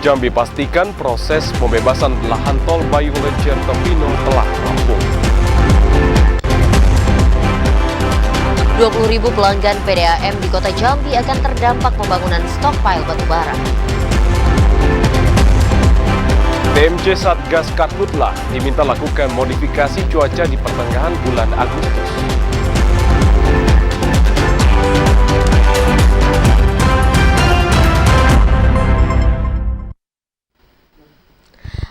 Jambi pastikan proses pembebasan lahan tol Bayung Lencian Tembino telah rampung. 20.000 pelanggan PDAM di Kota Jambi akan terdampak pembangunan stockpile batubara. TMC Satgas Karhutla diminta lakukan modifikasi cuaca di pertengahan bulan Agustus.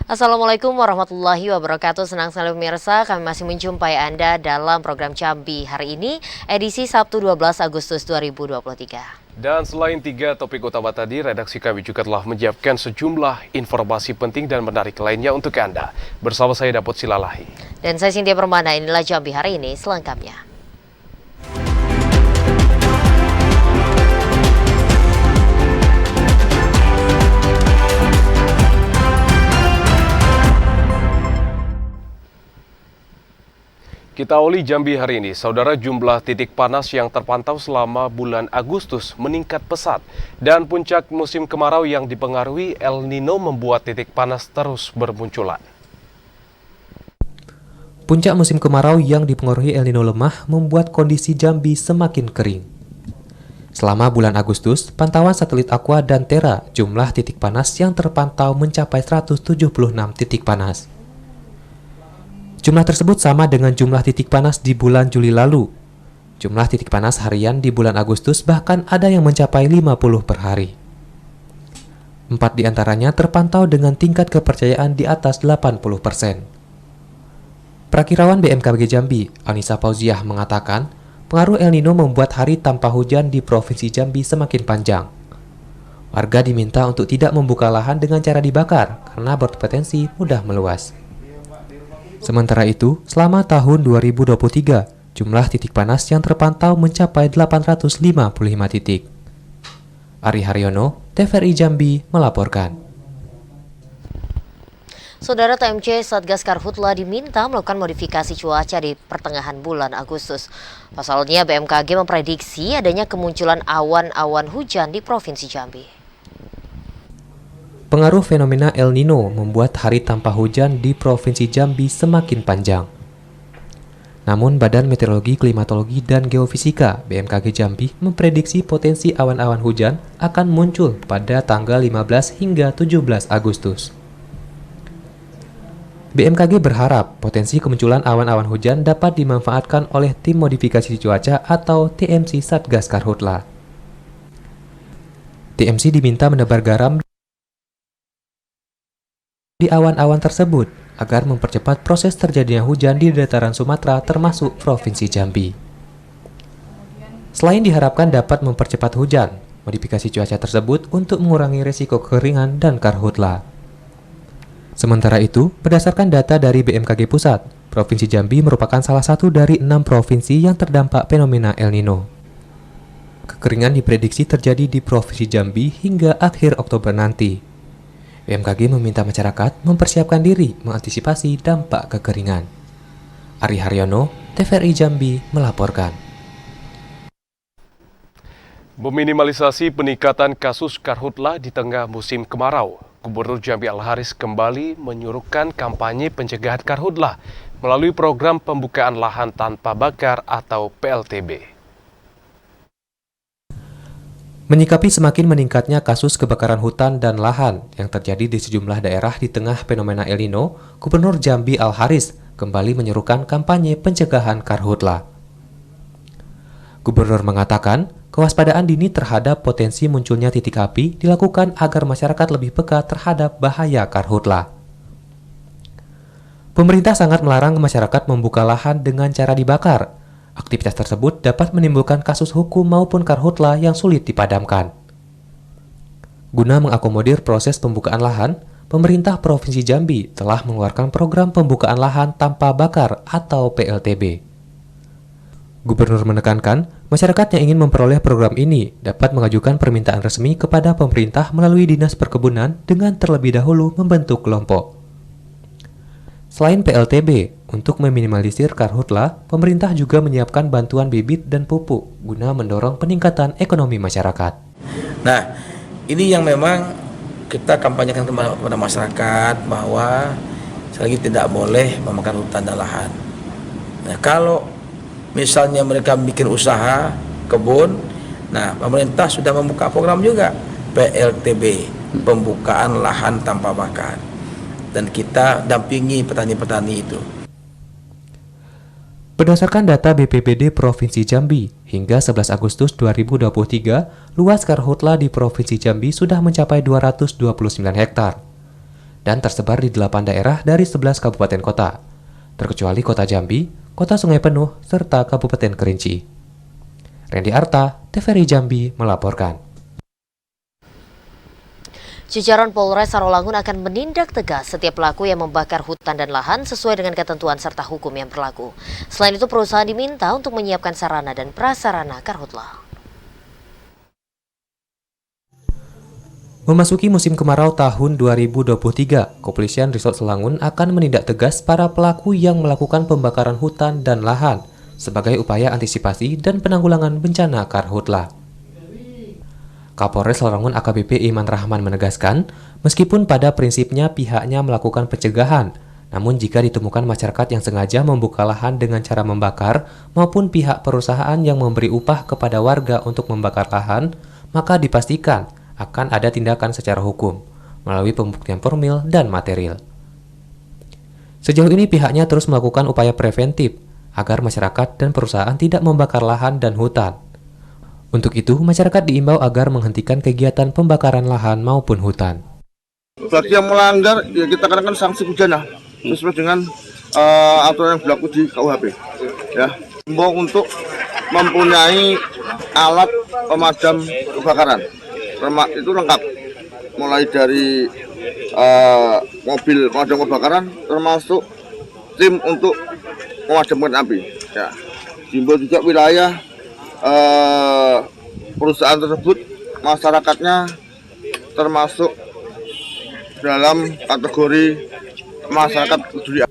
Assalamualaikum warahmatullahi wabarakatuh. Senang sekali pemirsa, kami masih menjumpai Anda dalam program Jambi hari ini, edisi Sabtu 12 Agustus 2023. Dan selain 3 topik utama tadi, redaksi kami juga telah menyiapkan sejumlah informasi penting dan menarik lainnya untuk Anda. Bersama saya Dapot Silalahi. Dan saya Cynthia Permana, inilah Jambi hari ini selengkapnya. Kita awali Jambi hari ini, saudara, jumlah titik panas yang terpantau selama bulan Agustus meningkat pesat. Dan puncak musim kemarau yang dipengaruhi El Nino membuat titik panas terus bermunculan. Puncak musim kemarau yang dipengaruhi El Nino lemah membuat kondisi Jambi semakin kering. Selama bulan Agustus, pantauan satelit Aqua dan Terra, jumlah titik panas yang terpantau mencapai 176 titik panas. Jumlah tersebut sama dengan jumlah titik panas di bulan Juli lalu. Jumlah titik panas harian di bulan Agustus bahkan ada yang mencapai 50 per hari. 4 diantaranya terpantau dengan tingkat kepercayaan di atas 80%. Prakirawan BMKG Jambi, Anissa Fauziah mengatakan, pengaruh El Nino membuat hari tanpa hujan di Provinsi Jambi semakin panjang. Warga diminta untuk tidak membuka lahan dengan cara dibakar karena berpotensi mudah meluas. Sementara itu, selama tahun 2023, jumlah titik panas yang terpantau mencapai 855 titik. Ari Haryono, TVRI Jambi melaporkan. Saudara, TMC Satgas Karhutla diminta melakukan modifikasi cuaca di pertengahan bulan Agustus. Pasalnya, BMKG memprediksi adanya kemunculan awan-awan hujan di Provinsi Jambi. Pengaruh fenomena El Nino membuat hari tanpa hujan di Provinsi Jambi semakin panjang. Namun Badan Meteorologi, Klimatologi, dan Geofisika BMKG Jambi memprediksi potensi awan-awan hujan akan muncul pada tanggal 15 hingga 17 Agustus. BMKG berharap potensi kemunculan awan-awan hujan dapat dimanfaatkan oleh Tim Modifikasi Cuaca atau TMC Satgas Karhutla. TMC diminta menebar garam di awan-awan tersebut agar mempercepat proses terjadinya hujan di dataran Sumatera termasuk Provinsi Jambi. Selain diharapkan dapat mempercepat hujan, modifikasi cuaca tersebut untuk mengurangi risiko kekeringan dan karhutla. Sementara itu, berdasarkan data dari BMKG Pusat, Provinsi Jambi merupakan salah satu dari 6 provinsi yang terdampak fenomena El Nino. Kekeringan diprediksi terjadi di Provinsi Jambi hingga akhir Oktober nanti. BMKG meminta masyarakat mempersiapkan diri mengantisipasi dampak kekeringan. Ari Haryono, TVRI Jambi melaporkan. Meminimalisasi peningkatan kasus karhutla di tengah musim kemarau, Gubernur Jambi Al-Haris kembali menyuruhkan kampanye pencegahan karhutla melalui program pembukaan lahan tanpa bakar atau PLTB. Menyikapi semakin meningkatnya kasus kebakaran hutan dan lahan yang terjadi di sejumlah daerah di tengah fenomena El Nino, Gubernur Jambi Al-Haris kembali menyerukan kampanye pencegahan karhutla. Gubernur mengatakan, kewaspadaan dini terhadap potensi munculnya titik api dilakukan agar masyarakat lebih peka terhadap bahaya karhutla. Pemerintah sangat melarang masyarakat membuka lahan dengan cara dibakar. Aktivitas tersebut dapat menimbulkan kasus hukum maupun karhutla yang sulit dipadamkan. Guna mengakomodir proses pembukaan lahan, pemerintah Provinsi Jambi telah mengeluarkan program pembukaan lahan tanpa bakar atau PLTB. Gubernur menekankan, masyarakat yang ingin memperoleh program ini dapat mengajukan permintaan resmi kepada pemerintah melalui Dinas Perkebunan dengan terlebih dahulu membentuk kelompok. Selain PLTB, untuk meminimalisir karhutla, pemerintah juga menyiapkan bantuan bibit dan pupuk guna mendorong peningkatan ekonomi masyarakat. Nah, ini yang memang kita kampanyekan kepada masyarakat bahwa sekali lagi tidak boleh membakar hutan dan lahan. Nah, kalau misalnya mereka bikin usaha kebun, nah pemerintah sudah membuka program juga PLTB, pembukaan lahan tanpa bakar, dan kita dampingi petani-petani itu. Berdasarkan data BPBD Provinsi Jambi, hingga 11 Agustus 2023, luas karhutla di Provinsi Jambi sudah mencapai 229 hektar dan tersebar di 8 daerah dari 11 kabupaten kota, terkecuali Kota Jambi, Kota Sungai Penuh, serta Kabupaten Kerinci. Randy Arta, TVRI Jambi melaporkan. Jajaran Polres Sarolangun akan menindak tegas setiap pelaku yang membakar hutan dan lahan sesuai dengan ketentuan serta hukum yang berlaku. Selain itu, perusahaan diminta untuk menyiapkan sarana dan prasarana karhutla. Memasuki musim kemarau tahun 2023, Kepolisian Resort Selangun akan menindak tegas para pelaku yang melakukan pembakaran hutan dan lahan sebagai upaya antisipasi dan penanggulangan bencana karhutla. Kapolres Sarolangun AKBP Iman Rahman menegaskan, meskipun pada prinsipnya pihaknya melakukan pencegahan, namun jika ditemukan masyarakat yang sengaja membuka lahan dengan cara membakar maupun pihak perusahaan yang memberi upah kepada warga untuk membakar lahan, maka dipastikan akan ada tindakan secara hukum melalui pembuktian formil dan material. Sejauh ini pihaknya terus melakukan upaya preventif agar masyarakat dan perusahaan tidak membakar lahan dan hutan. Untuk itu, masyarakat diimbau agar menghentikan kegiatan pembakaran lahan maupun hutan. Bagi yang melanggar, ya kita kenakan sanksi pidana sesuai dengan aturan yang berlaku di KUHP. Ya, himbau untuk mempunyai alat pemadam kebakaran. Itu lengkap, mulai dari mobil pemadam kebakaran, termasuk tim untuk memadamkan api. Ya, himbau juga wilayah perusahaan tersebut, masyarakatnya termasuk dalam kategori masyarakat peduli.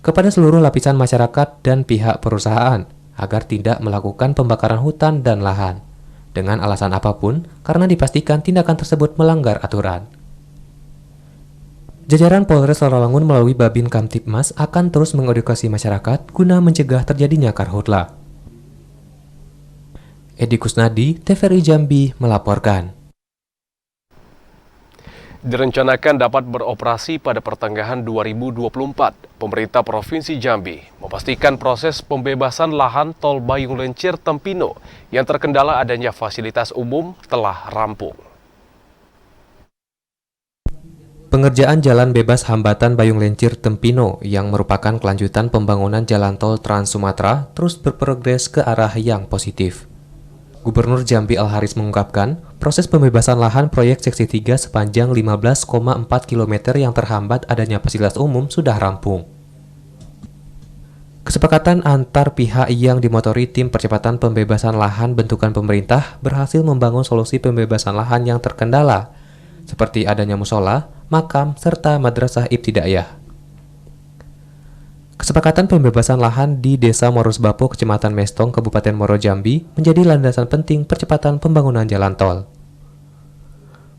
Kepada seluruh lapisan masyarakat dan pihak perusahaan agar tidak melakukan pembakaran hutan dan lahan dengan alasan apapun karena dipastikan tindakan tersebut melanggar aturan. Jajaran Polres Sarolangun melalui Babin Kamtibmas akan terus mengedukasi masyarakat guna mencegah terjadinya karhutla. Edi Kusnadi, TVRI Jambi melaporkan. Direncanakan dapat beroperasi pada pertengahan 2024. Pemerintah Provinsi Jambi memastikan proses pembebasan lahan tol Bayung Lencir Tempino yang terkendala adanya fasilitas umum telah rampung. Pengerjaan jalan bebas hambatan Bayung Lencir Tempino yang merupakan kelanjutan pembangunan jalan tol Trans Sumatera terus berprogres ke arah yang positif. Gubernur Jambi Al-Haris mengungkapkan, proses pembebasan lahan proyek Seksi 3 sepanjang 15,4 km yang terhambat adanya fasilitas umum sudah rampung. Kesepakatan antar pihak yang dimotori tim percepatan pembebasan lahan bentukan pemerintah berhasil membangun solusi pembebasan lahan yang terkendala, seperti adanya musola, makam, serta madrasah ibtidaiyah. Kesepakatan pembebasan lahan di Desa Morosbapo, Kecamatan Mestong, Kabupaten Muaro Jambi menjadi landasan penting percepatan pembangunan jalan tol.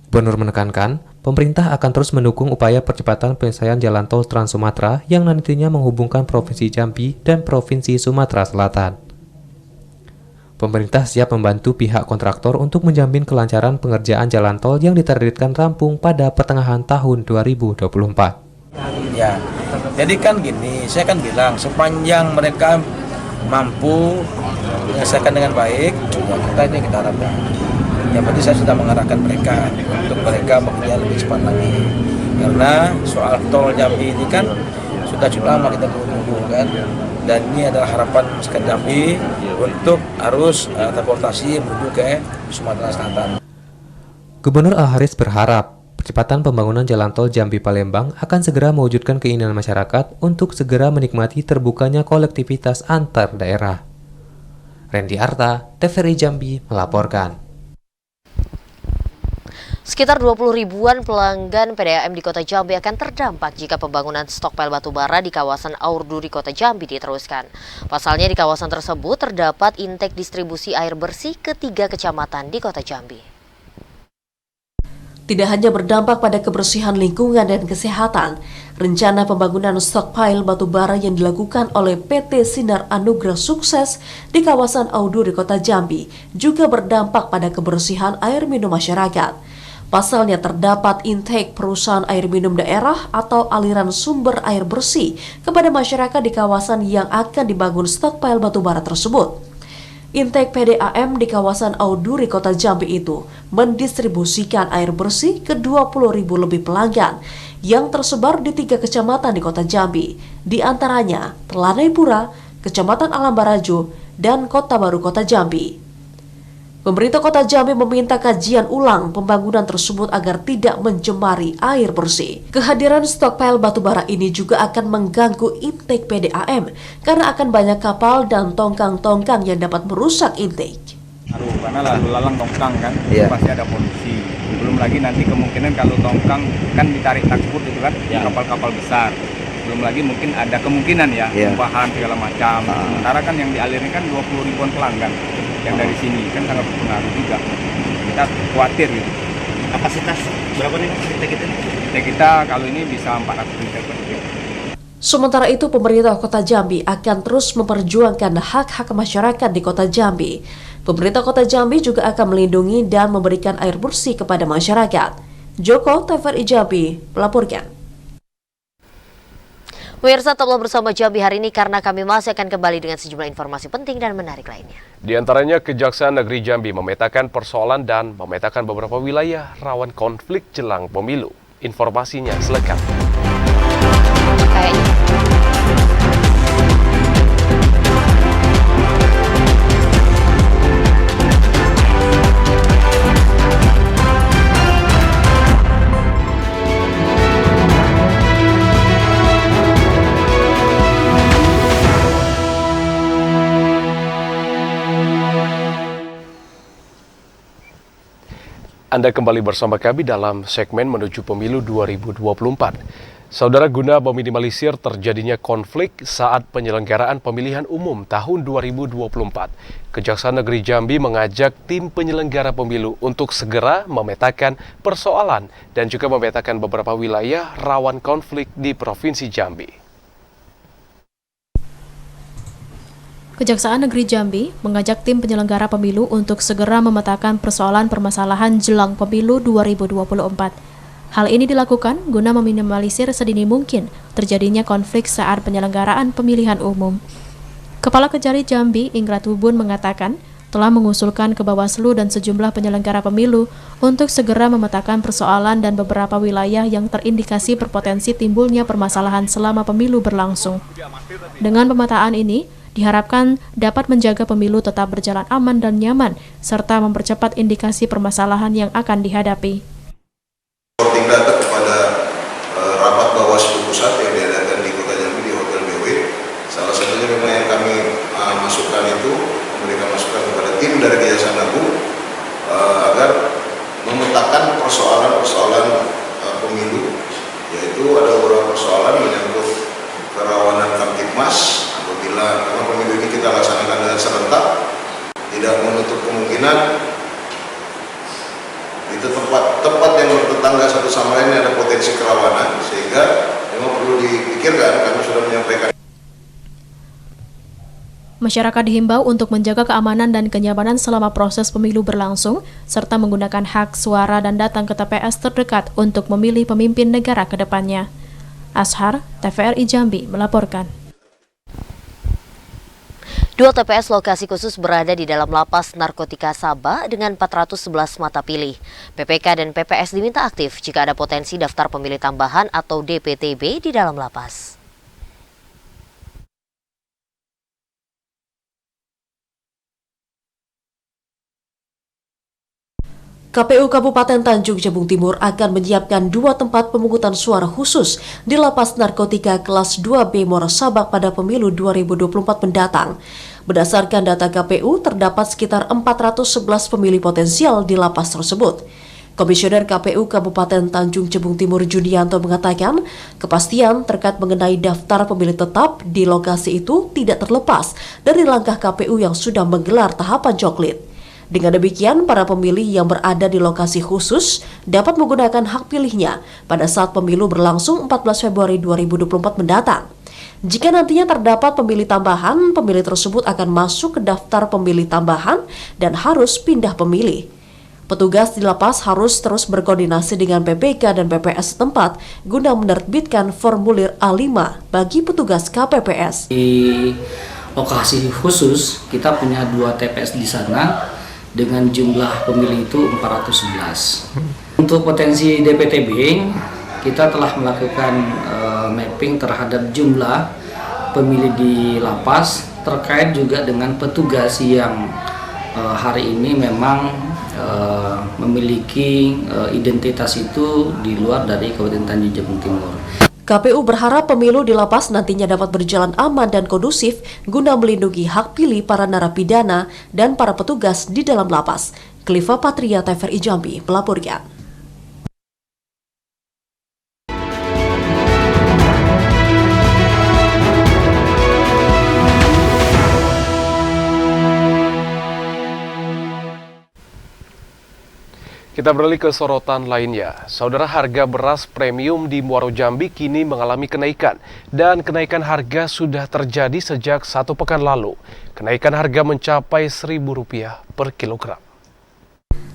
Gubernur menekankan, pemerintah akan terus mendukung upaya percepatan penyelesaian jalan tol Trans Sumatera yang nantinya menghubungkan Provinsi Jambi dan Provinsi Sumatera Selatan. Pemerintah siap membantu pihak kontraktor untuk menjamin kelancaran pengerjaan jalan tol yang ditargetkan rampung pada pertengahan tahun 2024. Ya, jadi kan gini, saya kan bilang sepanjang mereka mampu menyelesaikan dengan baik, ya kita harapkan. Yang penting saya sudah mengarahkan mereka untuk mereka bekerja lebih cepat lagi. Karena soal tol Jambi ini kan sudah cukup lama kita tunggu kan, dan ini adalah harapan masyarakat Jambi untuk arus transportasi menuju ke Sumatera Selatan. Gubernur Al-Haris berharap percepatan pembangunan jalan tol Jambi-Palembang akan segera mewujudkan keinginan masyarakat untuk segera menikmati terbukanya kolektivitas antar daerah. Randy Arta, TVRI Jambi melaporkan. Sekitar 20 ribuan pelanggan PDAM di Kota Jambi akan terdampak jika pembangunan stokpil batubara di kawasan Aurduri Kota Jambi diteruskan. Pasalnya di kawasan tersebut terdapat intake distribusi air bersih ke 3 kecamatan di Kota Jambi. Tidak hanya berdampak pada kebersihan lingkungan dan kesehatan, rencana pembangunan stockpile batubara yang dilakukan oleh PT Sinar Anugrah Sukses di kawasan Auduri Kota Jambi juga berdampak pada kebersihan air minum masyarakat. Pasalnya terdapat intake perusahaan air minum daerah atau aliran sumber air bersih kepada masyarakat di kawasan yang akan dibangun stockpile batubara tersebut. Intake PDAM di kawasan Auduri Kota Jambi itu mendistribusikan air bersih ke 20.000 lebih pelanggan yang tersebar di 3 kecamatan di Kota Jambi, di antaranya Telanai Pura, Kecamatan Alam Barajo, dan Kota Baru Kota Jambi. Pemerintah Kota Jambi meminta kajian ulang pembangunan tersebut agar tidak mencemari air bersih. Kehadiran stockpile batubara ini juga akan mengganggu intake PDAM karena akan banyak kapal dan tongkang-tongkang yang dapat merusak intake. Karena lalu lalang tongkang kan, pasti ada polusi. Belum lagi nanti kemungkinan kalau tongkang kan ditarik takbut itu kan, kapal-kapal besar. Belum lagi mungkin ada kemungkinan tumpahan segala macam. Sementara kan yang dialirkan kan 20 ribuan pelanggan yang dari sini kan sangat berpengaruh juga. Kita khawatir gitu. Kapasitas berapa nih kita kalau ini bisa 400 liter per detik. Sementara itu, pemerintah Kota Jambi akan terus memperjuangkan hak-hak masyarakat di Kota Jambi. Pemerintah Kota Jambi juga akan melindungi dan memberikan air bersih kepada masyarakat. Joko, TVRI Jambi, melaporkan. Pemirsa, tetaplah bersama Jambi hari ini karena kami masih akan kembali dengan sejumlah informasi penting dan menarik lainnya. Di antaranya, Kejaksaan Negeri Jambi memetakan persoalan dan memetakan beberapa wilayah rawan konflik jelang pemilu. Informasinya selengkapnya. Anda kembali bersama kami dalam segmen menuju pemilu 2024. Saudara, guna meminimalisir terjadinya konflik saat penyelenggaraan pemilihan umum tahun 2024, Kejaksaan Negeri Jambi mengajak tim penyelenggara pemilu untuk segera memetakan persoalan dan juga memetakan beberapa wilayah rawan konflik di Provinsi Jambi. Kejaksaan Negeri Jambi mengajak tim penyelenggara pemilu untuk segera memetakan persoalan-permasalahan jelang pemilu 2024. Hal ini dilakukan guna meminimalisir sedini mungkin terjadinya konflik saat penyelenggaraan pemilihan umum. Kepala Kejari Jambi, Ingrat Wubun, mengatakan telah mengusulkan ke Bawaslu dan sejumlah penyelenggara pemilu untuk segera memetakan persoalan dan beberapa wilayah yang terindikasi berpotensi timbulnya permasalahan selama pemilu berlangsung. Dengan pemetaan ini, diharapkan dapat menjaga pemilu tetap berjalan aman dan nyaman, serta mempercepat indikasi permasalahan yang akan dihadapi. Reporting data kepada rapat Bawaslu Pusat yang diadakan di Kota Jambi di Hotel BW. Salah satunya memang yang kami masukkan itu, memberikan masukan kepada tim dari Kejaksaan Agung agar memetakan persoalan-persoalan pemilu, yaitu ada beberapa persoalan menyangkut kerawanan Kamtibmas. Karena pemilu ini kita laksanakan dengan serentak, tidak menutup kemungkinan itu tempat yang bertetangga satu sama lain ada potensi kerawanan, sehingga memang perlu dipikirkan. Kami sudah menyampaikan. Masyarakat dihimbau untuk menjaga keamanan dan kenyamanan selama proses pemilu berlangsung, serta menggunakan hak suara dan datang ke TPS terdekat untuk memilih pemimpin negara ke depannya. Ashar, TVRI Jambi, melaporkan. 2 TPS lokasi khusus berada di dalam lapas narkotika Sabah dengan 411 mata pilih. PPK dan PPS diminta aktif jika ada potensi daftar pemilih tambahan atau DPTB di dalam lapas. KPU Kabupaten Tanjung Jabung Timur akan menyiapkan 2 tempat pemungutan suara khusus di Lapas Narkotika Kelas 2B Muara Sabak pada pemilu 2024 mendatang. Berdasarkan data KPU, terdapat sekitar 411 pemilih potensial di lapas tersebut. Komisioner KPU Kabupaten Tanjung Jabung Timur Judianto mengatakan, kepastian terkait mengenai daftar pemilih tetap di lokasi itu tidak terlepas dari langkah KPU yang sudah menggelar tahapan coklit. Dengan demikian, para pemilih yang berada di lokasi khusus dapat menggunakan hak pilihnya pada saat pemilu berlangsung 14 Februari 2024 mendatang. Jika nantinya terdapat pemilih tambahan, pemilih tersebut akan masuk ke daftar pemilih tambahan dan harus pindah pemilih. Petugas di lapas harus terus berkoordinasi dengan PPK dan PPS setempat guna menerbitkan formulir A5 bagi petugas KPPS. Di lokasi khusus, kita punya 2 TPS di sana dengan jumlah pemilih itu 411. Untuk potensi DPTB, kita telah melakukan mapping terhadap jumlah pemilih di lapas terkait juga dengan petugas yang hari ini memang memiliki identitas itu di luar dari Kabupaten Tanjung Jabung Timur. KPU berharap pemilu di lapas nantinya dapat berjalan aman dan kondusif guna melindungi hak pilih para narapidana dan para petugas di dalam lapas. Kliva Patria, TVRI Jambi, melaporkan. Kita beralih ke sorotan lainnya. Saudara, harga beras premium di Muaro Jambi kini mengalami kenaikan. Dan kenaikan harga sudah terjadi sejak 1 pekan lalu. Kenaikan harga mencapai Rp1.000 per kilogram.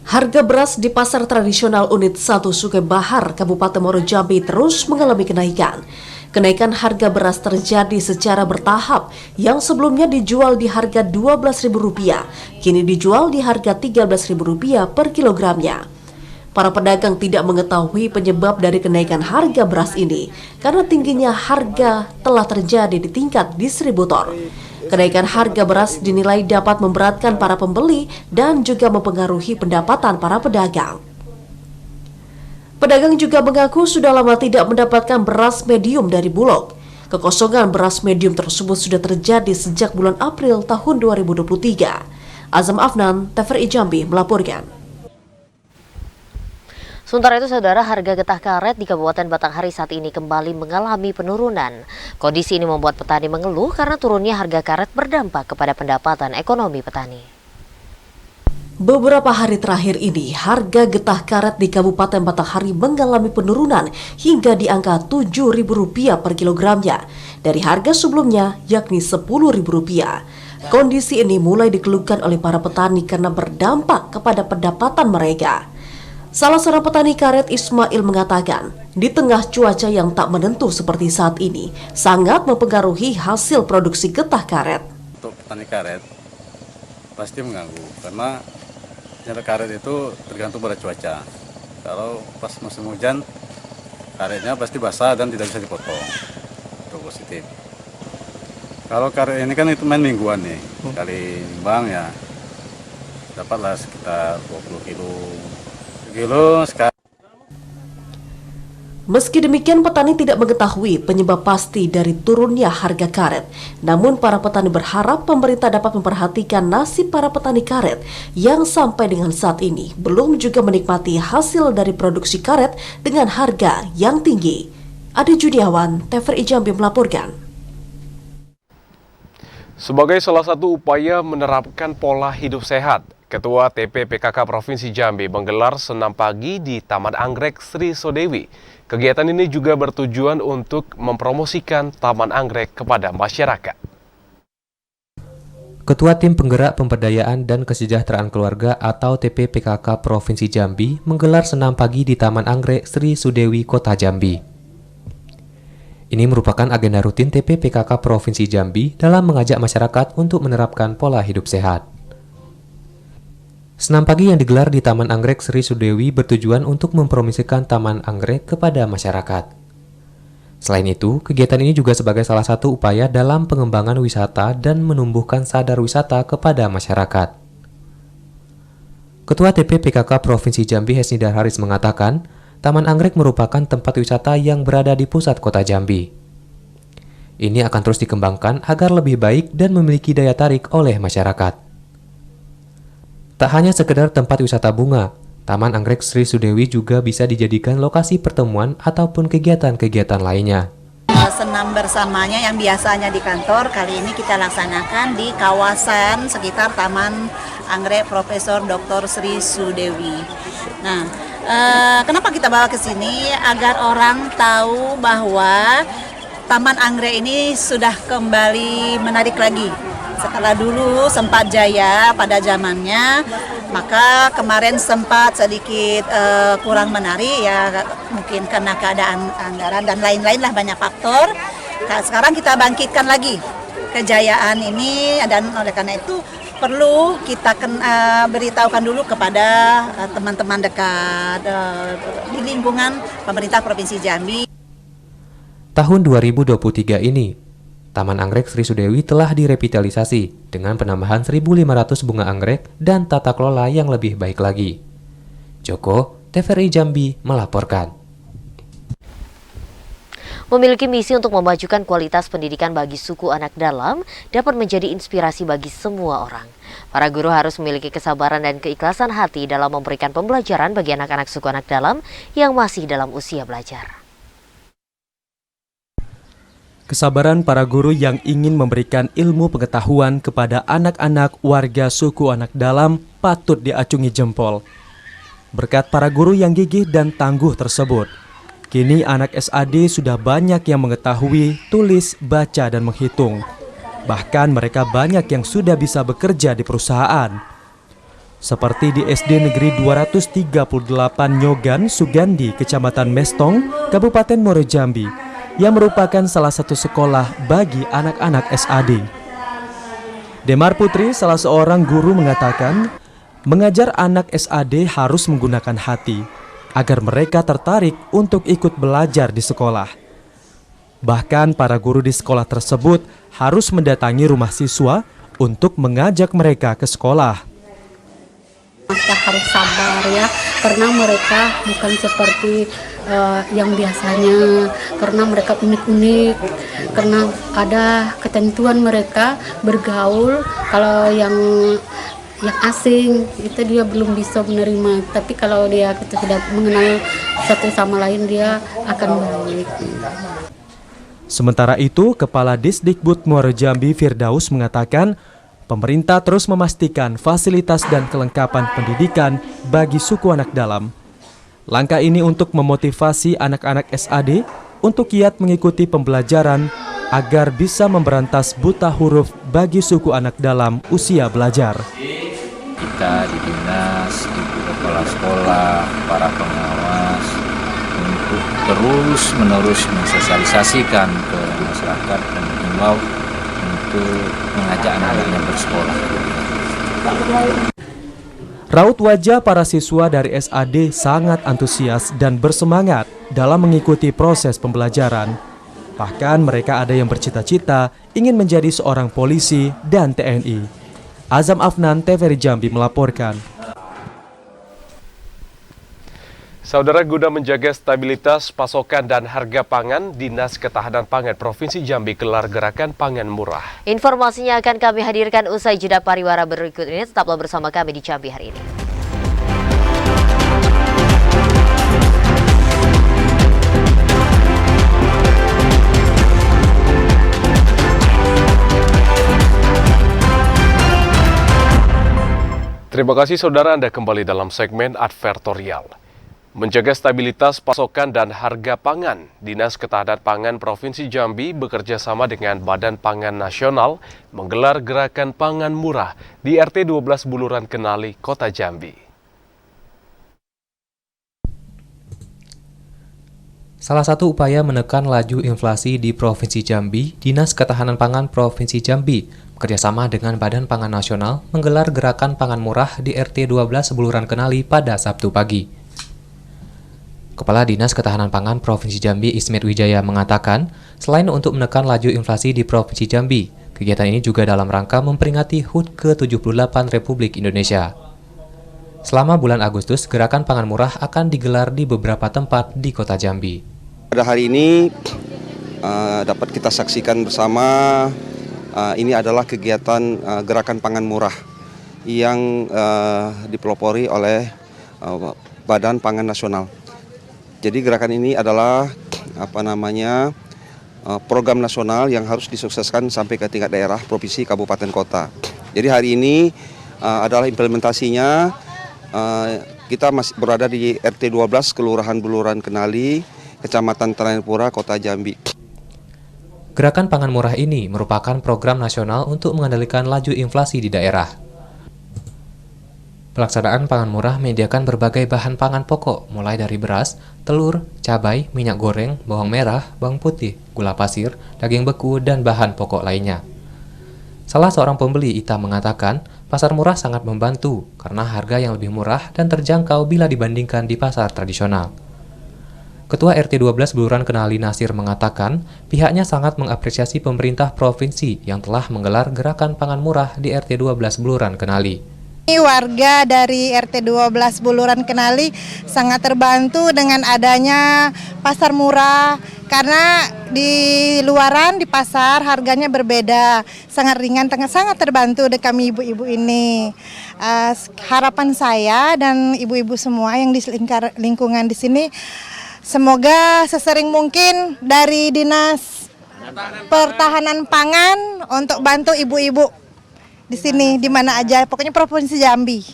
Harga beras di pasar tradisional Unit 1 Sungai Bahar, Kabupaten Muaro Jambi terus mengalami kenaikan. Kenaikan harga beras terjadi secara bertahap, yang sebelumnya dijual di harga Rp12.000, kini dijual di harga Rp13.000 per kilogramnya. Para pedagang tidak mengetahui penyebab dari kenaikan harga beras ini, karena tingginya harga telah terjadi di tingkat distributor. Kenaikan harga beras dinilai dapat memberatkan para pembeli dan juga mempengaruhi pendapatan para pedagang. Pedagang juga mengaku sudah lama tidak mendapatkan beras medium dari Bulog. Kekosongan beras medium tersebut sudah terjadi sejak bulan April tahun 2023. Azam Afnan, TVRI Jambi melaporkan. Sementara itu, saudara, harga getah karet di Kabupaten Batanghari saat ini kembali mengalami penurunan. Kondisi ini membuat petani mengeluh karena turunnya harga karet berdampak kepada pendapatan ekonomi petani. Beberapa hari terakhir ini, harga getah karet di Kabupaten Batanghari mengalami penurunan hingga di angka Rp7.000 per kilogramnya, dari harga sebelumnya yakni Rp10.000. Kondisi ini mulai dikeluhkan oleh para petani karena berdampak kepada pendapatan mereka. Salah seorang petani karet, Ismail, mengatakan, di tengah cuaca yang tak menentu seperti saat ini, sangat mempengaruhi hasil produksi getah karet. Untuk petani karet, pasti mengganggu, karena nyata karet itu tergantung pada cuaca. Kalau pas musim hujan, karetnya pasti basah dan tidak bisa dipotong. Itu positif. Kalau karet ini kan itu main mingguan nih, sekali nimbang ya, dapatlah sekitar 20 kilo. Meski demikian, petani tidak mengetahui penyebab pasti dari turunnya harga karet. Namun para petani berharap pemerintah dapat memperhatikan nasib para petani karet yang sampai dengan saat ini belum juga menikmati hasil dari produksi karet dengan harga yang tinggi. Adi Judiawan, TVRI Jambi melaporkan. Sebagai salah satu upaya menerapkan pola hidup sehat, Ketua TPPKK Provinsi Jambi menggelar senam pagi di Taman Anggrek Sri Sodewi. Kegiatan ini juga bertujuan untuk mempromosikan Taman Anggrek kepada masyarakat. Ketua Tim Penggerak Pemberdayaan dan Kesejahteraan Keluarga atau TPPKK Provinsi Jambi menggelar senam pagi di Taman Anggrek Sri Sodewi, Kota Jambi. Ini merupakan agenda rutin TPPKK Provinsi Jambi dalam mengajak masyarakat untuk menerapkan pola hidup sehat. Senam pagi yang digelar di Taman Anggrek Sri Sodewi bertujuan untuk mempromosikan Taman Anggrek kepada masyarakat. Selain itu, kegiatan ini juga sebagai salah satu upaya dalam pengembangan wisata dan menumbuhkan sadar wisata kepada masyarakat. Ketua TPPKK Provinsi Jambi Hesnidar Haris mengatakan, Taman Anggrek merupakan tempat wisata yang berada di pusat kota Jambi. Ini akan terus dikembangkan agar lebih baik dan memiliki daya tarik oleh masyarakat. Tak hanya sekedar tempat wisata bunga, Taman Anggrek Sri Sodewi juga bisa dijadikan lokasi pertemuan ataupun kegiatan-kegiatan lainnya. Senam bersamanya yang biasanya di kantor, kali ini kita laksanakan di kawasan sekitar Taman Anggrek Profesor Dr. Sri Sudewi. Nah, kenapa kita bawa ke sini? Agar orang tahu bahwa Taman Anggrek ini sudah kembali menarik lagi. Setelah dulu sempat jaya pada zamannya, maka kemarin sempat sedikit kurang menarik ya, mungkin karena keadaan anggaran dan lain-lain lah, banyak faktor. Sekarang kita bangkitkan lagi kejayaan ini, dan oleh karena itu perlu kita beritahukan dulu kepada teman-teman dekat di lingkungan pemerintah Provinsi Jambi. Tahun 2023 ini, Taman Anggrek Sri Sudewi telah direvitalisasi dengan penambahan 1.500 bunga anggrek dan tata kelola yang lebih baik lagi. Joko, TVRI Jambi melaporkan. Memiliki misi untuk memajukan kualitas pendidikan bagi suku anak dalam dapat menjadi inspirasi bagi semua orang. Para guru harus memiliki kesabaran dan keikhlasan hati dalam memberikan pembelajaran bagi anak-anak suku anak dalam yang masih dalam usia belajar. Kesabaran para guru yang ingin memberikan ilmu pengetahuan kepada anak-anak warga suku anak dalam patut diacungi jempol. Berkat para guru yang gigih dan tangguh tersebut, kini anak SAD sudah banyak yang mengetahui tulis, baca, dan menghitung. Bahkan mereka banyak yang sudah bisa bekerja di perusahaan. Seperti di SD Negeri 238 Nyogan, Sugandi, Kecamatan Mestong, Kabupaten Muaro Jambi, yang merupakan salah satu sekolah bagi anak-anak SAD. Demar Putri, salah seorang guru, mengatakan, mengajar anak SAD harus menggunakan hati, agar mereka tertarik untuk ikut belajar di sekolah. Bahkan para guru di sekolah tersebut harus mendatangi rumah siswa untuk mengajak mereka ke sekolah. Kita harus sabar ya, karena mereka bukan seperti yang biasanya, karena mereka unik-unik, karena ada ketentuan mereka bergaul. Kalau yang asing itu dia belum bisa menerima, tapi kalau dia kita sudah mengenal satu sama lain, dia akan baik. Sementara itu, Kepala Disdikbud Muaro Jambi Firdaus mengatakan, pemerintah terus memastikan fasilitas dan kelengkapan pendidikan bagi suku anak dalam. Langkah ini untuk memotivasi anak-anak SAD untuk giat mengikuti pembelajaran agar bisa memberantas buta huruf bagi suku anak dalam usia belajar. Kita di dinas, ibu kepala sekolah, para pengawas untuk terus-menerus mensosialisasikan ke masyarakat dan mengimbau untuk mengajak anak-anaknya bersekolah. Raut wajah para siswa dari SAD sangat antusias dan bersemangat dalam mengikuti proses pembelajaran. Bahkan mereka ada yang bercita-cita ingin menjadi seorang polisi dan TNI. Azam Afnan, TVRI Jambi melaporkan. Saudara, guna menjaga stabilitas pasokan dan harga pangan, Dinas Ketahanan Pangan Provinsi Jambi gelar gerakan pangan murah. Informasinya akan kami hadirkan usai jeda pariwara berikut ini. Tetaplah bersama kami di Jambi hari ini. Terima kasih saudara, Anda kembali dalam segmen advertorial. Menjaga stabilitas pasokan dan harga pangan, Dinas Ketahanan Pangan Provinsi Jambi bekerja sama dengan Badan Pangan Nasional menggelar gerakan pangan murah di RT 12 Buluran Kenali, Kota Jambi. Salah satu upaya menekan laju inflasi di Provinsi Jambi, Dinas Ketahanan Pangan Provinsi Jambi bekerjasama dengan Badan Pangan Nasional menggelar gerakan pangan murah di RT 12 Buluran Kenali pada Sabtu pagi. Kepala Dinas Ketahanan Pangan Provinsi Jambi Ismet Wijaya mengatakan, selain untuk menekan laju inflasi di Provinsi Jambi, kegiatan ini juga dalam rangka memperingati HUT ke-78 Republik Indonesia. Selama bulan Agustus, gerakan pangan murah akan digelar di beberapa tempat di Kota Jambi. Pada hari ini dapat kita saksikan bersama, ini adalah kegiatan gerakan pangan murah yang dipelopori oleh Badan Pangan Nasional. Jadi gerakan ini adalah program nasional yang harus disukseskan sampai ke tingkat daerah, provinsi, kabupaten, kota. Jadi hari ini adalah implementasinya. Kita masih berada di RT 12 Kelurahan Buluran Kenali, Kecamatan Telanepura, Kota Jambi. Gerakan Pangan Murah ini merupakan program nasional untuk mengendalikan laju inflasi di daerah. Pelaksanaan Pangan Murah menyediakan berbagai bahan pangan pokok, mulai dari beras, telur, cabai, minyak goreng, bawang merah, bawang putih, gula pasir, daging beku, dan bahan pokok lainnya. Salah seorang pembeli, Ita, mengatakan pasar murah sangat membantu karena harga yang lebih murah dan terjangkau bila dibandingkan di pasar tradisional. Ketua RT 12 Buluran Kenali Nasir mengatakan pihaknya sangat mengapresiasi pemerintah provinsi yang telah menggelar gerakan pangan murah di RT 12 Buluran Kenali. Warga dari RT 12 Buluran Kenali sangat terbantu dengan adanya pasar murah karena di luaran di pasar harganya berbeda, sangat ringan, sangat terbantu dengan kami ibu-ibu ini. Harapan saya dan ibu-ibu semua yang di lingkungan di sini, semoga sesering mungkin dari Dinas Pertahanan Pangan untuk bantu ibu-ibu di sini, di mana aja, pokoknya Provinsi Jambi.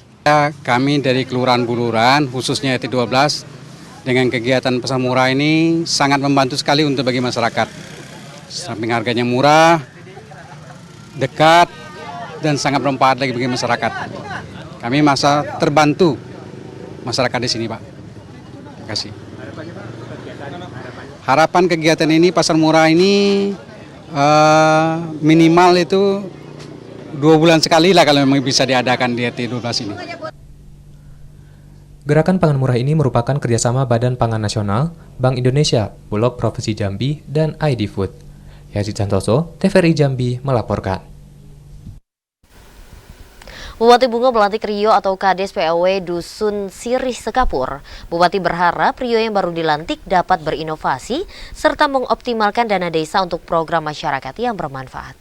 Kami dari Kelurahan Buluran, khususnya RT 12, dengan kegiatan pasar murah ini sangat membantu sekali untuk bagi masyarakat. Samping harganya murah, dekat, dan sangat bermanfaat lagi bagi masyarakat. Kami masa terbantu masyarakat di sini, Pak. Terima kasih. Harapan kegiatan ini, pasar murah ini minimal itu 2 bulan sekali lah kalau memang bisa diadakan di RT 12 ini. Gerakan Pangan Murah ini merupakan kerjasama Badan Pangan Nasional, Bank Indonesia, Bulog Provinsi Jambi, dan ID Food. Yazid Santoso, TVRI Jambi melaporkan. Bupati Bungo melantik Rio atau Kades PAW Dusun Sirih Sekapur. Bupati berharap Rio yang baru dilantik dapat berinovasi serta mengoptimalkan dana desa untuk program masyarakat yang bermanfaat.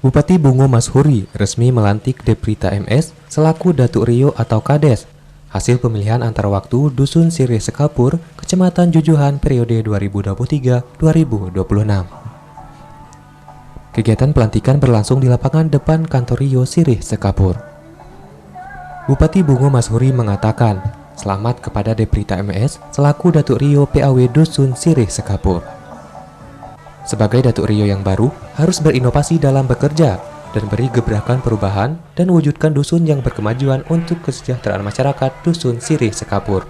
Bupati Bungo Mashuri resmi melantik Deprita MS selaku Datuk Rio atau Kades, hasil pemilihan antar waktu Dusun Sirih Sekapur, Kecamatan Jujuhan periode 2023-2026. Kegiatan pelantikan berlangsung di lapangan depan kantor Rio Sirih Sekapur. Bupati Bungo Mashuri mengatakan, selamat kepada Deprita MS selaku Datuk Rio PAW Dusun Sirih Sekapur. Sebagai Datuk Rio yang baru, harus berinovasi dalam bekerja dan beri gebrakan perubahan dan wujudkan dusun yang berkemajuan untuk kesejahteraan masyarakat Dusun Sirih Sekapur.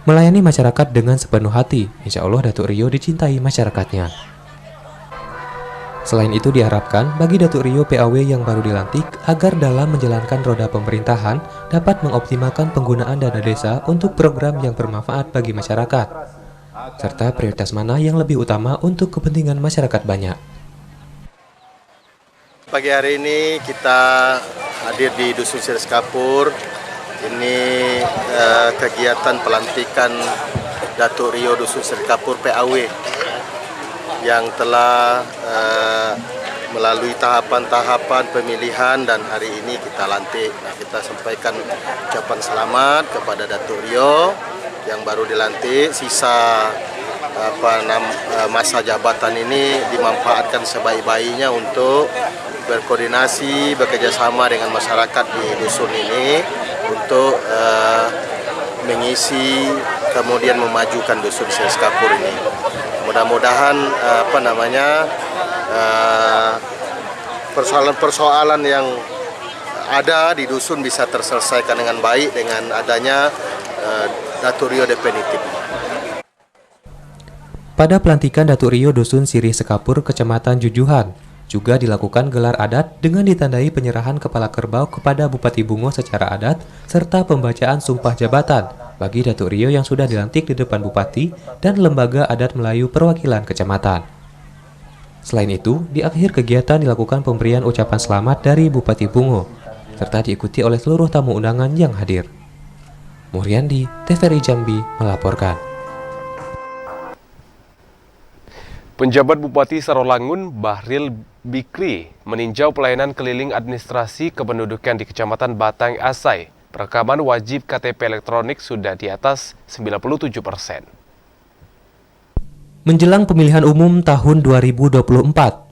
Melayani masyarakat dengan sepenuh hati, insya Allah Datuk Rio dicintai masyarakatnya. Selain itu diharapkan bagi Datuk Rio PAW yang baru dilantik agar dalam menjalankan roda pemerintahan dapat mengoptimalkan penggunaan dana desa untuk program yang bermanfaat bagi masyarakat, serta prioritas mana yang lebih utama untuk kepentingan masyarakat banyak. Pagi hari ini kita hadir di Dusun Sirih Sekapur. Ini kegiatan pelantikan Datuk Rio Dusun Sirih Sekapur PAW yang telah melalui tahapan-tahapan pemilihan dan hari ini kita lantik. Nah, kita sampaikan ucapan selamat kepada Datuk Rio yang baru dilantik. Sisa masa jabatan ini dimanfaatkan sebaik-baiknya untuk berkoordinasi, bekerjasama dengan masyarakat di dusun ini untuk mengisi kemudian memajukan Dusun Sirih Sekapur ini. Mudah-mudahan persoalan-persoalan yang ada di dusun bisa terselesaikan dengan baik dengan adanya Datuk Rio definitif. Pada pelantikan Datuk Rio Dusun Sirih Sekapur, Kecamatan Jujuhan, juga dilakukan gelar adat dengan ditandai penyerahan kepala kerbau kepada Bupati Bungo secara adat serta pembacaan sumpah jabatan bagi Datuk Rio yang sudah dilantik di depan Bupati dan Lembaga Adat Melayu Perwakilan Kecamatan. Selain itu, di akhir kegiatan dilakukan pemberian ucapan selamat dari Bupati Bungo, serta diikuti oleh seluruh tamu undangan yang hadir. Muryandi, TVRI Jambi melaporkan. Penjabat Bupati Sarolangun, Bahril Bikri, meninjau pelayanan keliling administrasi kependudukan di Kecamatan Batang Asai. Perekaman wajib KTP elektronik sudah di atas 97%. Menjelang pemilihan umum tahun 2024,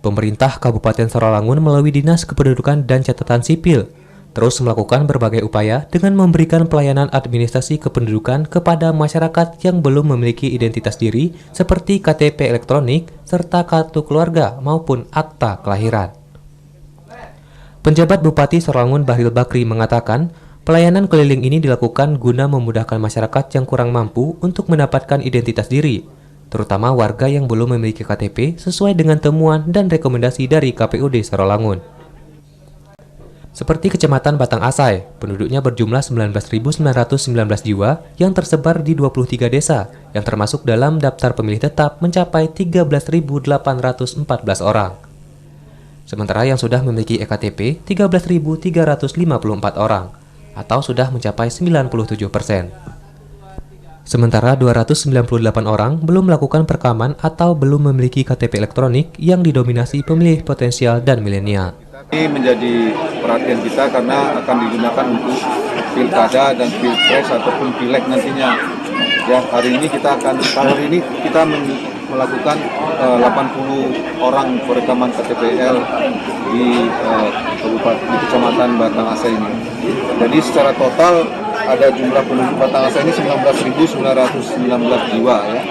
pemerintah Kabupaten Sarawangun melalui Dinas Kependudukan dan Catatan Sipil terus melakukan berbagai upaya dengan memberikan pelayanan administrasi kependudukan kepada masyarakat yang belum memiliki identitas diri seperti KTP elektronik serta kartu keluarga maupun akta kelahiran. Penjabat Bupati Sarawangun Bahril Bakri mengatakan, pelayanan keliling ini dilakukan guna memudahkan masyarakat yang kurang mampu untuk mendapatkan identitas diri, terutama warga yang belum memiliki KTP sesuai dengan temuan dan rekomendasi dari KPUD Sarawangun. Seperti Kecamatan Batang Asai, penduduknya berjumlah 19.919 jiwa yang tersebar di 23 desa, yang termasuk dalam daftar pemilih tetap mencapai 13.814 orang. Sementara yang sudah memiliki EKTP 13.354 orang, atau sudah mencapai 97%. Sementara 298 orang belum melakukan perekaman atau belum memiliki KTP elektronik yang didominasi pemilih potensial dan milenial. Ini menjadi perhatian kita karena akan digunakan untuk pilkada dan pilpres ataupun pileg nantinya. Ya, hari ini kita melakukan 80 orang perekaman KTPL di Kecamatan Batang Asai ini. Jadi secara total ada jumlah penduduk Batang Asai ini 19.919 jiwa ya.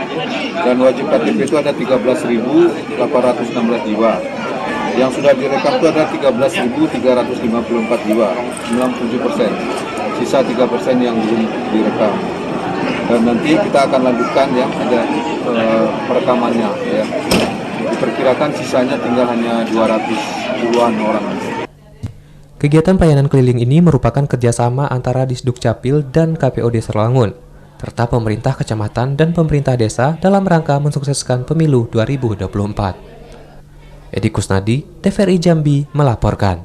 Dan wajib KTP itu ada 13.816 jiwa. Yang sudah direkam itu ada 13.354 jiwa, 97%. Sisa 3% yang belum direkam. Dan nanti kita akan lanjutkan ya, ada perekamannya ya. Diperkirakan sisanya tinggal hanya 200-an orang. Kegiatan pelayanan keliling ini merupakan kerjasama antara Disduk Capil dan KPUD Sarawangun, serta pemerintah kecamatan dan pemerintah desa dalam rangka mensukseskan pemilu 2024. Edi Kusnadi, TVRI Jambi melaporkan.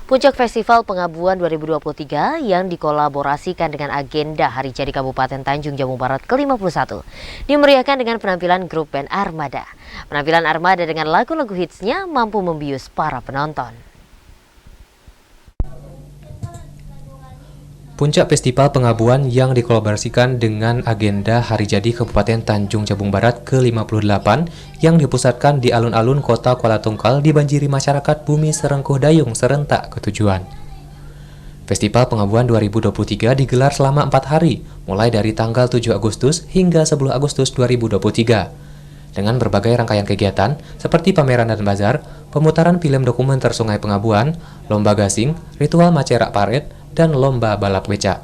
Puncak Festival Pengabuan 2023 yang dikolaborasikan dengan agenda Hari Jadi Kabupaten Tanjung Jabung Barat ke-51 dimeriahkan dengan penampilan grup band Armada. Penampilan Armada dengan lagu-lagu hitsnya mampu membius para penonton. Puncak Festival Pengabuan yang dikolaborasikan dengan agenda Hari Jadi Kabupaten Tanjung Jabung Barat ke-58 yang dipusatkan di alun-alun kota Kuala Tungkal dibanjiri masyarakat Bumi Serengkuh Dayung serentak ketujuan. Festival Pengabuan 2023 digelar selama 4 hari, mulai dari tanggal 7 Agustus hingga 10 Agustus 2023. Dengan berbagai rangkaian kegiatan seperti pameran dan bazar, pemutaran film dokumenter Sungai Pengabuan, lomba gasing, ritual macerak paret, dan lomba balap becak.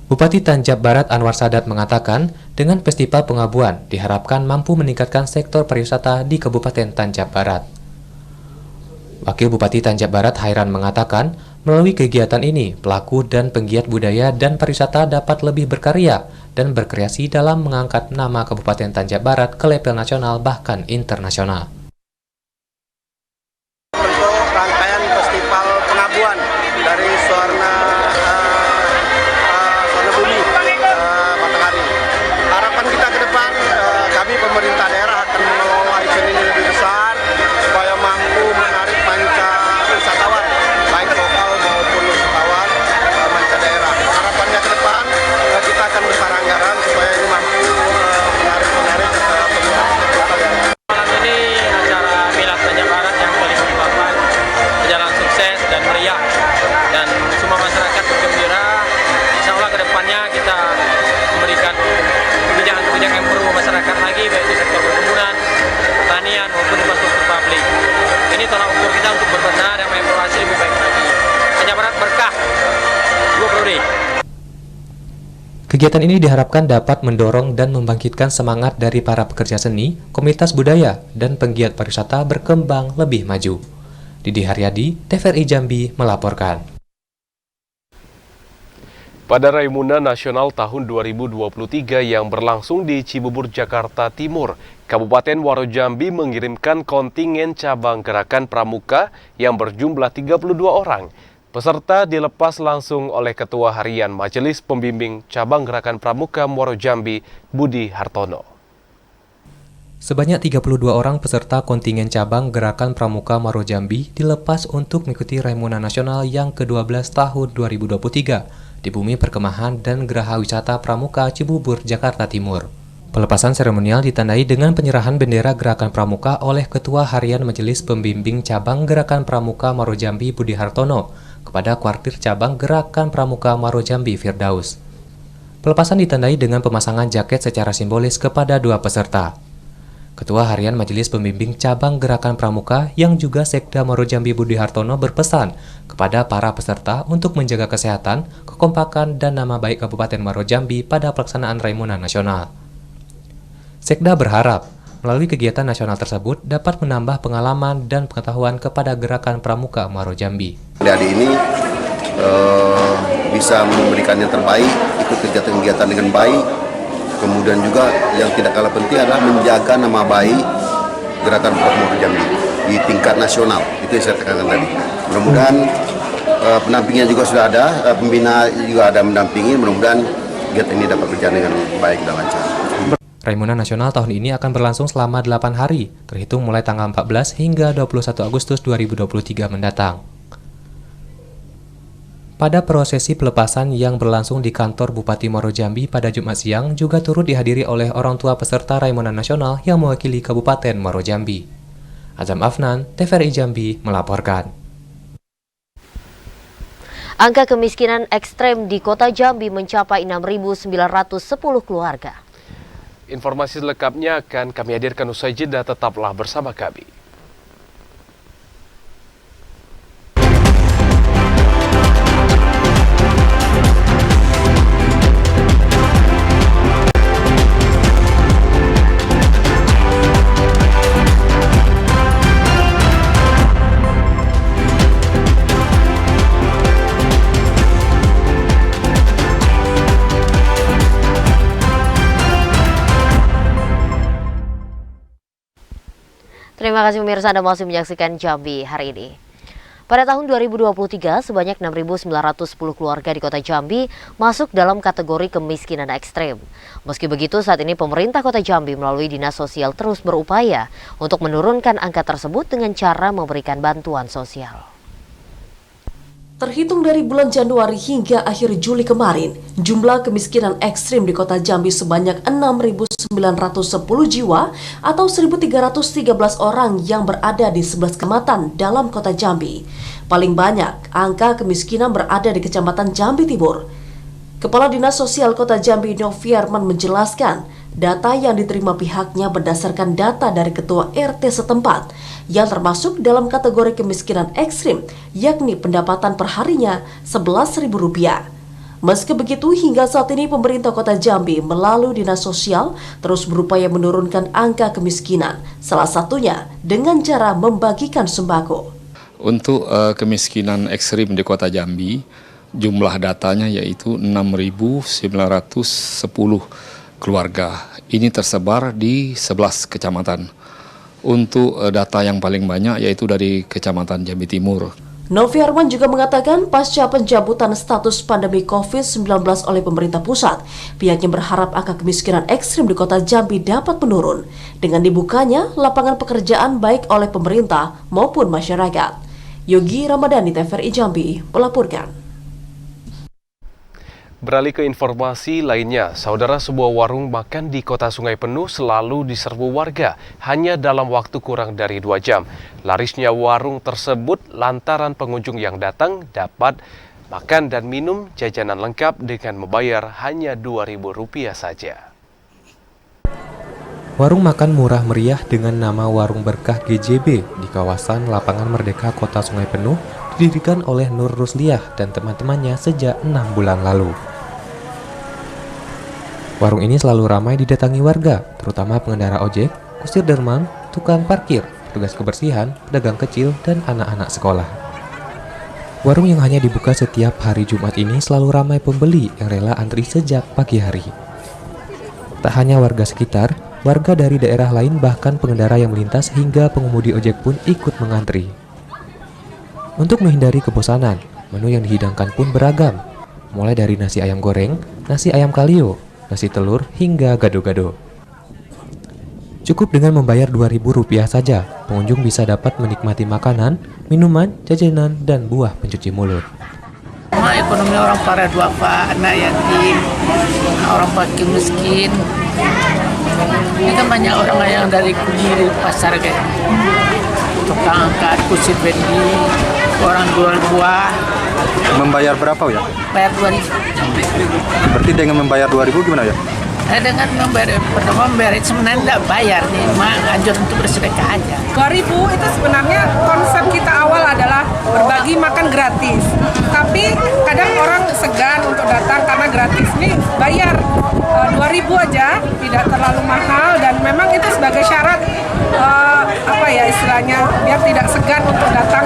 Bupati Tanjab Barat Anwar Sadat mengatakan, dengan Festival Pengabuan diharapkan mampu meningkatkan sektor pariwisata di Kabupaten Tanjab Barat. Wakil Bupati Tanjab Barat Hairan mengatakan, melalui kegiatan ini, pelaku dan penggiat budaya dan pariwisata dapat lebih berkarya dan berkreasi dalam mengangkat nama Kabupaten Tanjab Barat ke level nasional bahkan internasional. Rangkaian Festival Pengabuan dari Suwarna Bumi Matahari. Harapan kita ke depan, kami pemerintah daerah akan mengelola event ini lebih besar supaya mampu menarik manca wisatawan, baik lokal maupun wisatawan manca daerah. Harapannya ke depan, kita akan besar anggaran supaya ini mampu menarik pengunjung lokal. Malam ini acara Milad Tanjab Barat yang ke-58 berjalan sukses dan meriah, dan semua masyarakat bergembira. Insya Allah kedepannya kita memberikan kebijakan-kebijakan yang perlu masyarakat lagi, baik di sektor perkebunan, pertanian maupun infrastruktur publik. Ini tolak ukur kita untuk berbenah dan mengevaluasi lebih baik lagi. Tanjab Barat berkah 2 periode. Kegiatan ini diharapkan dapat mendorong dan membangkitkan semangat dari para pekerja seni, komunitas budaya, dan penggiat pariwisata berkembang lebih maju. Didi Haryadi, TVRI Jambi melaporkan. Pada Raimuna Nasional tahun 2023 yang berlangsung di Cibubur, Jakarta Timur, Kabupaten Muaro Jambi mengirimkan kontingen cabang gerakan pramuka yang berjumlah 32 orang. Peserta dilepas langsung oleh Ketua Harian Majelis Pembimbing Cabang Gerakan Pramuka Muaro Jambi, Budi Hartono. Sebanyak 32 orang peserta kontingen cabang Gerakan Pramuka Muaro Jambi dilepas untuk mengikuti Raimuna Nasional yang ke-12 tahun 2023 di Bumi Perkemahan dan Geraha Wisata Pramuka Cibubur, Jakarta Timur. Pelepasan seremonial ditandai dengan penyerahan bendera Gerakan Pramuka oleh Ketua Harian Majelis Pembimbing Cabang Gerakan Pramuka Maro Jambi Budi Hartono kepada Kuartir Cabang Gerakan Pramuka Maro Jambi Firdaus. Pelepasan ditandai dengan pemasangan jaket secara simbolis kepada dua peserta. Ketua Harian Majelis Pembimbing Cabang Gerakan Pramuka yang juga Sekda Maro Jambi Budi Hartono berpesan kepada para peserta untuk menjaga kesehatan, kekompakan, dan nama baik Kabupaten Maro Jambi pada pelaksanaan Raimunan Nasional. Sekda berharap melalui kegiatan nasional tersebut dapat menambah pengalaman dan pengetahuan kepada Gerakan Pramuka Maro Jambi. Adik-adik ini bisa memberikan yang terbaik, ikut kegiatan-kegiatan dengan baik. Kemudian juga yang tidak kalah penting adalah menjaga nama baik Gerakan Pramuka Maro Jambi di tingkat nasional. Itu yang saya tekankan tadi. Mudah-mudahan pendampingnya juga sudah ada, pembina juga ada mendampingi. Mudah-mudahan kegiatan ini dapat berjalan dengan baik dan lancar. Raimunan Nasional tahun ini akan berlangsung selama 8 hari, terhitung mulai tanggal 14 hingga 21 Agustus 2023 mendatang. Pada prosesi pelepasan yang berlangsung di kantor Bupati Maro Jambi pada Jumat siang juga turut dihadiri oleh orang tua peserta Raimunan Nasional yang mewakili Kabupaten Maro Jambi. Azam Afnan, TVRI Jambi melaporkan. Angka kemiskinan ekstrem di Kota Jambi mencapai 6.910 keluarga. Informasi selengkapnya akan kami hadirkan usai jeda, tetaplah bersama kami. Terima kasih pemirsa, Anda masih menyaksikan Jambi hari ini. Pada tahun 2023, sebanyak 6.910 keluarga di Kota Jambi masuk dalam kategori kemiskinan ekstrem. Meski begitu, saat ini pemerintah Kota Jambi melalui Dinas Sosial terus berupaya untuk menurunkan angka tersebut dengan cara memberikan bantuan sosial. Terhitung dari bulan Januari hingga akhir Juli kemarin, jumlah kemiskinan ekstrim di Kota Jambi sebanyak 6.910 jiwa atau 1.313 orang yang berada di 11 kecamatan dalam Kota Jambi. Paling banyak angka kemiskinan berada di Kecamatan Jambi Timur. Kepala Dinas Sosial Kota Jambi Noviarman menjelaskan, data yang diterima pihaknya berdasarkan data dari Ketua RT setempat yang termasuk dalam kategori kemiskinan ekstrim, yakni pendapatan perharinya Rp11.000. Meski begitu, hingga saat ini pemerintah Kota Jambi melalui Dinas Sosial terus berupaya menurunkan angka kemiskinan, salah satunya dengan cara membagikan sembako. Untuk kemiskinan ekstrim di Kota Jambi, jumlah datanya yaitu 6.910 keluarga. Ini tersebar di 11 kecamatan. Untuk data yang paling banyak yaitu dari Kecamatan Jambi Timur. Noviarman juga mengatakan pasca pencabutan status pandemi COVID-19 oleh pemerintah pusat, pihaknya berharap angka kemiskinan ekstrim di Kota Jambi dapat menurun dengan dibukanya lapangan pekerjaan baik oleh pemerintah maupun masyarakat. Yogi Ramadhani, TVRI Jambi melaporkan. Beralih ke informasi lainnya, saudara, sebuah warung makan di Kota Sungai Penuh selalu diserbu warga hanya dalam waktu kurang dari 2 jam. Larisnya warung tersebut lantaran pengunjung yang datang dapat makan dan minum jajanan lengkap dengan membayar hanya Rp2.000 saja. Warung makan murah meriah dengan nama Warung Berkah GJB di kawasan Lapangan Merdeka Kota Sungai Penuh didirikan oleh Nur Rusliah dan teman-temannya sejak 6 bulan lalu. Warung ini selalu ramai didatangi warga, terutama pengendara ojek, kusir derman, tukang parkir, petugas kebersihan, pedagang kecil, dan anak-anak sekolah. Warung yang hanya dibuka setiap hari Jumat ini selalu ramai pembeli yang rela antri sejak pagi hari. Tak hanya warga sekitar, warga dari daerah lain bahkan pengendara yang melintas hingga pengemudi ojek pun ikut mengantri. Untuk menghindari kebosanan, menu yang dihidangkan pun beragam, mulai dari nasi ayam goreng, nasi ayam kalio, nasi telur, hingga gado-gado. Cukup dengan membayar Rp2.000 saja, pengunjung bisa dapat menikmati makanan, minuman, jajanan, dan buah pencuci mulut. Ekonomi orang para duafa, anak yatim, orang fakir miskin, Ini kan banyak orang yang dari Kuniri pasar kayak tukang angkat, kusir bendi, orang jual buah. Membayar berapa ya? Bayar 2.000. Berarti dengan membayar 2.000 gimana ya? Dengan pertama membayar sebenarnya tidak bayar nih, anjur untuk bersedekah aja. 2.000 itu sebenarnya konsep kita awal adalah berbagi makan gratis. Tapi kadang orang segan untuk datang karena gratis nih bayar 2.000 aja, tidak terlalu mahal dan memang itu sebagai syarat istilahnya biar tidak segan untuk datang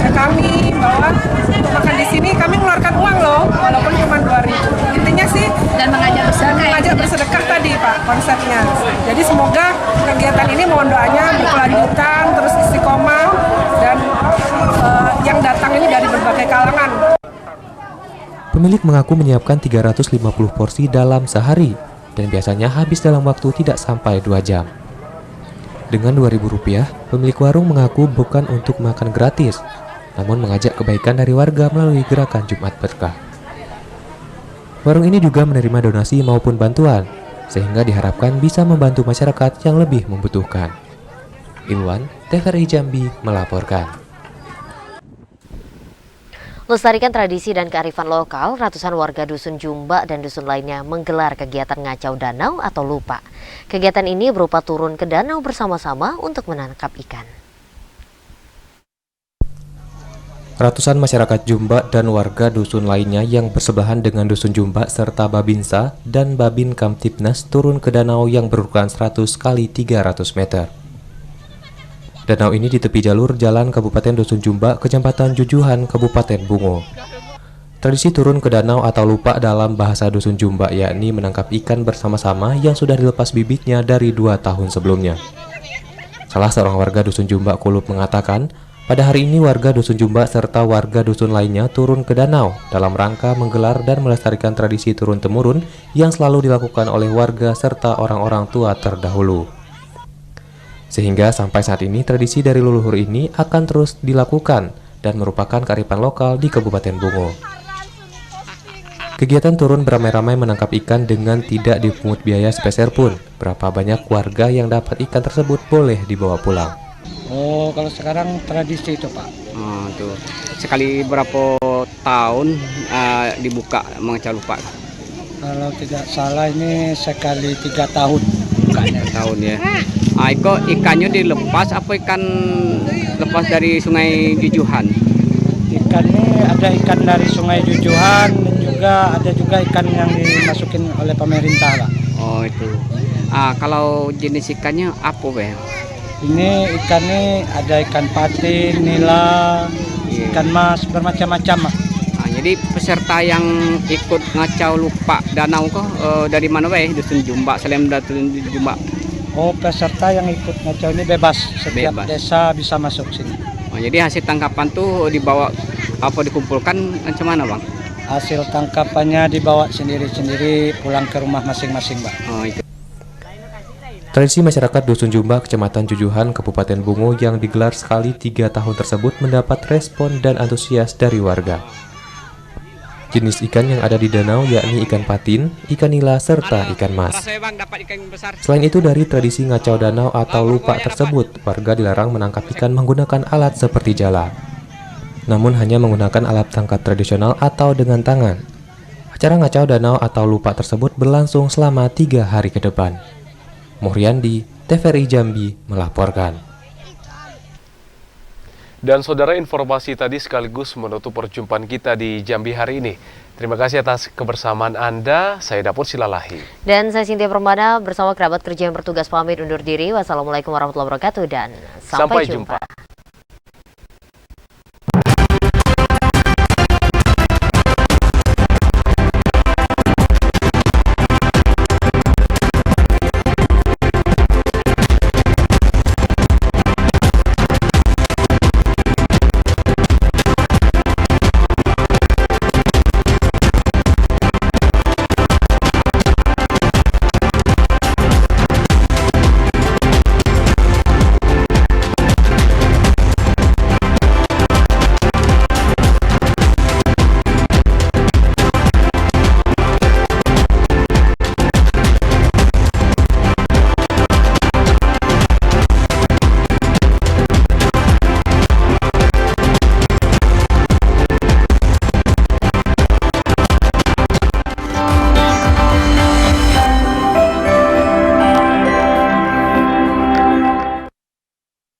ke kami bahwa untuk makan di sini kami mengeluarkan uang loh walaupun cuma 2.000. Intinya sih dan mengajak bersedekah tadi Pak konsepnya. Jadi semoga kegiatan ini mohon doanya berkelanjutan terus istiqomah dan yang datang ini dari berbagai kalangan. Pemilik mengaku menyiapkan 350 porsi dalam sehari dan biasanya habis dalam waktu tidak sampai 2 jam. Dengan Rp2.000, pemilik warung mengaku bukan untuk makan gratis, namun mengajak kebaikan dari warga melalui gerakan Jumat Berkah. Warung ini juga menerima donasi maupun bantuan, sehingga diharapkan bisa membantu masyarakat yang lebih membutuhkan. Ilwan, TVRI Jambi melaporkan. Melestarikan tradisi dan kearifan lokal, ratusan warga Dusun Jumba dan dusun lainnya menggelar kegiatan ngacau danau atau lupa. Kegiatan ini berupa turun ke danau bersama-sama untuk menangkap ikan. Ratusan masyarakat Jumba dan warga dusun lainnya yang bersebelahan dengan dusun Jumba serta Babinsa dan Babin Kamtibnas turun ke danau yang berukuran 100 x 300 meter. Danau ini di tepi jalur jalan Kabupaten Dusun Jumba, Kecamatan Jujuhan, Kabupaten Bungo. Tradisi turun ke danau atau lupa dalam bahasa Dusun Jumba yakni menangkap ikan bersama-sama yang sudah dilepas bibitnya dari 2 tahun sebelumnya. Salah seorang warga Dusun Jumba Kulup mengatakan, pada hari ini warga Dusun Jumba serta warga dusun lainnya turun ke danau dalam rangka menggelar dan melestarikan tradisi turun-temurun yang selalu dilakukan oleh warga serta orang-orang tua terdahulu. Sehingga sampai saat ini tradisi dari leluhur ini akan terus dilakukan dan merupakan kearifan lokal di Kabupaten Bungo. Kegiatan turun beramai-ramai menangkap ikan dengan tidak dipungut biaya sepeser pun. Berapa banyak warga yang dapat ikan tersebut boleh dibawa pulang. Oh, kalau sekarang tradisi itu Pak. Tuh. Sekali berapa tahun dibuka mengacau lupa? Kalau tidak salah ini sekali 3 tahun bukanya. Tahun ya. Iko ikannya dilepas apa ikan lepas dari Sungai Jujuhan? Ikannya ada ikan dari Sungai Jujuhan dan juga ada juga ikan yang dimasukin oleh pemerintah Pak. Oh itu. Kalau jenis ikannya apa Bang? Ini ikannya ada ikan patin, nila, ikan mas, bermacam-macam Pak. Jadi peserta yang ikut ngacau lupa danau kok dari mana Bang? Dusun Jumba, selain Dusun Jumba. Oh, peserta yang ikut ngacau ini bebas, setiap desa bisa masuk sini. Oh, jadi hasil tangkapan tuh dibawa apa dikumpulkan macam mana Bang? Hasil tangkapannya dibawa sendiri-sendiri pulang ke rumah masing-masing Bang. Oh, itu. Tradisi masyarakat Dusun Jumba, Kecamatan Jujuhan, Kabupaten Bungo yang digelar sekali 3 tahun tersebut mendapat respon dan antusias dari warga. Jenis ikan yang ada di danau yakni ikan patin, ikan nila, serta ikan mas. Selain itu dari tradisi ngacau danau atau lupa tersebut, warga dilarang menangkap ikan menggunakan alat seperti jala. Namun hanya menggunakan alat tangkap tradisional atau dengan tangan. Acara ngacau danau atau lupa tersebut berlangsung selama 3 hari ke depan. Muryandi, TVRI Jambi melaporkan. Dan saudara, informasi tadi sekaligus menutup perjumpaan kita di Jambi hari ini. Terima kasih atas kebersamaan Anda. Saya Dapur Silalahi. Dan saya Cynthia Permana bersama kerabat kerja yang bertugas pamit undur diri. Wassalamualaikum warahmatullahi wabarakatuh dan sampai jumpa.